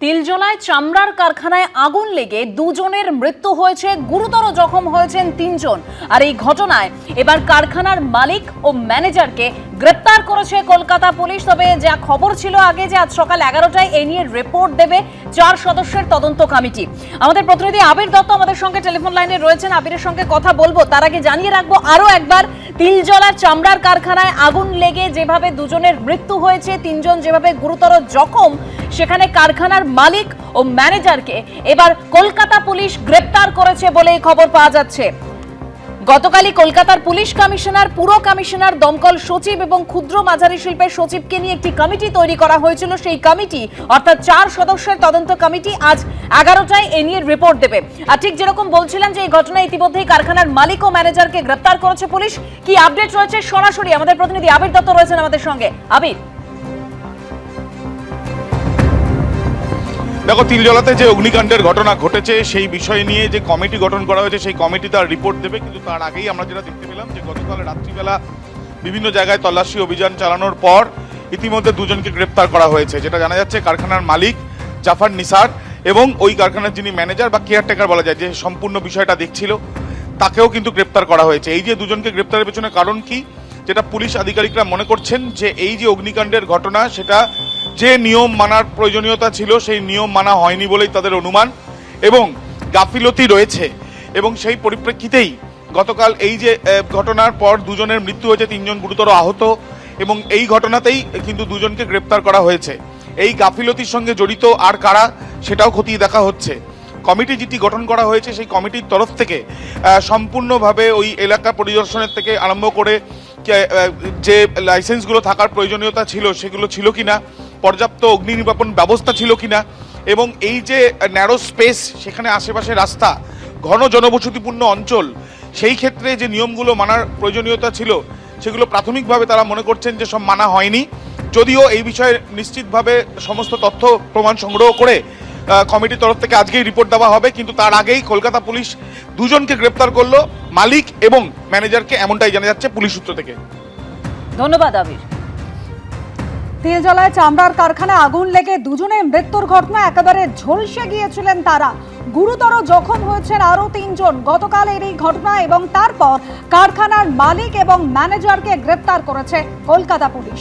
তিলজলায় চামড়ার কারখানায় আগুন লেগে দুজনের মৃত্যু হয়েছে, গুরুতর জখম হয়েছেন তিনজন। আর এই ঘটনায় এবার কারখানার মালিক ও ম্যানেজারকে গ্রেপ্তার করেছে কলকাতা পুলিশ। তবে যা খবর ছিল আগে যে আজ সকাল 11টায় এ নিয়ে রিপোর্ট দেবে 4 সদস্যের তদন্ত কমিটি। আমাদের প্রতিনিধি আবির দত্ত আমাদের সঙ্গে টেলিফোন লাইনে রয়েছেন, আবিরের সঙ্গে কথা বলবো। তার আগে জানিয়ে রাখবো আরো একবার, তিলজলার চামড়ার কারখানায় আগুন লেগে যেভাবে দুজনের মৃত্যু হয়েছে, তিনজন যেভাবে গুরুতর জখম, সেখানে কারখানার মালিক ও ম্যানেজারকে এবার কলকাতা পুলিশ গ্রেপ্তার করেছে বলে খবর পাওয়া যাচ্ছে। গতকালই কলকাতার পুলিশ কমিশনার, পুর কমিশনার, দমকল সচিব এবং ক্ষুদ্র মাঝারি শিল্পের সচিবকে নিয়ে একটি কমিটি তৈরি করা হয়েছিল। সেই কমিটি অর্থাৎ 4 সদস্যের তদন্ত কমিটি আজ 11টায় এ নিয়ে রিপোর্ট দেবে। আর ঠিক যেরকম বলছিলাম যে এই ঘটনায় ইতিমধ্যেই কারখানার মালিক ও ম্যানেজারকে গ্রেপ্তার করেছে পুলিশ। কি আপডেট রয়েছে সরাসরি আমাদের প্রতিনিধি আবির দত্ত রয়েছেন আমাদের সঙ্গে। আবির, দেখো, তিলজলাতে যে অগ্নিকাণ্ডের ঘটনা ঘটেছে সেই বিষয় নিয়ে যে কমিটি গঠন করা হয়েছে সেই কমিটি তার রিপোর্ট দেবে। কিন্তু তার আগেই আমরা যেটা দেখতে পেলাম যে গতকাল রাত্রিবেলা বিভিন্ন জায়গায় তল্লাশি অভিযান চালানোর পর ইতিমধ্যে দুজনকে গ্রেপ্তার করা হয়েছে। যেটা জানা যাচ্ছে কারখানার মালিক জাফর নিসার এবং ওই কারখানার যিনি ম্যানেজার বা কেয়ারটেকার বলা যায়, যে সম্পূর্ণ বিষয়টা দেখছিল, তাকেও কিন্তু গ্রেপ্তার করা হয়েছে। এই যে দুজনকে গ্রেপ্তারের পেছনে কারণ কি, যেটা পুলিশ আধিকারিকরা মনে করছেন যে এই যে অগ্নিকাণ্ডের ঘটনা, সেটা যে নিয়ম মানার প্রয়োজনীয়তা ছিল সেই নিয়ম মানা হয়নি বলেই তাদের অনুমান এবং গাফিলতি রয়েছে। এবং সেই পরিপ্রেক্ষিতেই গতকাল এই যে ঘটনার পর দুজনের মৃত্যু হয়েছে, 3 জন গুরুতর আহত, এবং এই ঘটনাতেই কিন্তু দুজনকে গ্রেপ্তার করা হয়েছে। এই গাফিলতির সঙ্গে জড়িত আর কারা সেটাও খতিয়ে দেখা হচ্ছে। কমিটি যেটি গঠন করা হয়েছে সেই কমিটির তরফ থেকে সম্পূর্ণভাবে ওই এলাকা পরিদর্শনের থেকে আরম্ভ করে যে লাইসেন্সগুলো থাকার প্রয়োজনীয়তা ছিল সেগুলো ছিল কিনা, পর্যাপ্ত অগ্নি নির্বাপন ব্যবস্থা ছিল কিনা, এবং এই যে ন্যারো স্পেস, সেখানে আশেপাশে রাস্তা, ঘন জনবসতিপূর্ণ অঞ্চল, সেই ক্ষেত্রে যে নিয়মগুলো মানার প্রয়োজনীয়তা ছিল সেগুলো প্রাথমিকভাবে তারা মনে করছেন যে সব মানা হয়নি। যদিও এই বিষয়ে নিশ্চিতভাবে সমস্ত তথ্য প্রমাণ সংগ্রহ করে কমিটির তরফ থেকে আজকেই রিপোর্ট দেওয়া হবে। কিন্তু তার আগেই কলকাতা পুলিশ দুজনকে গ্রেপ্তার করলো, মালিক এবং ম্যানেজারকে, এমনটাই জানা যাচ্ছে পুলিশ সূত্র থেকে। ধন্যবাদ আবির। তিলজলায় চামড়ার কারখানায় আগুন লেগে দুজনের মৃত্যুর ঘটনা, একেবারে ঝলসে গিয়েছিলেন তারা। গুরুতর জখম হয়েছেন আরো 3 জন। গতকালের এই ঘটনা এবং তারপর কারখানার মালিক এবং ম্যানেজারকে গ্রেপ্তার করেছে কলকাতা পুলিশ।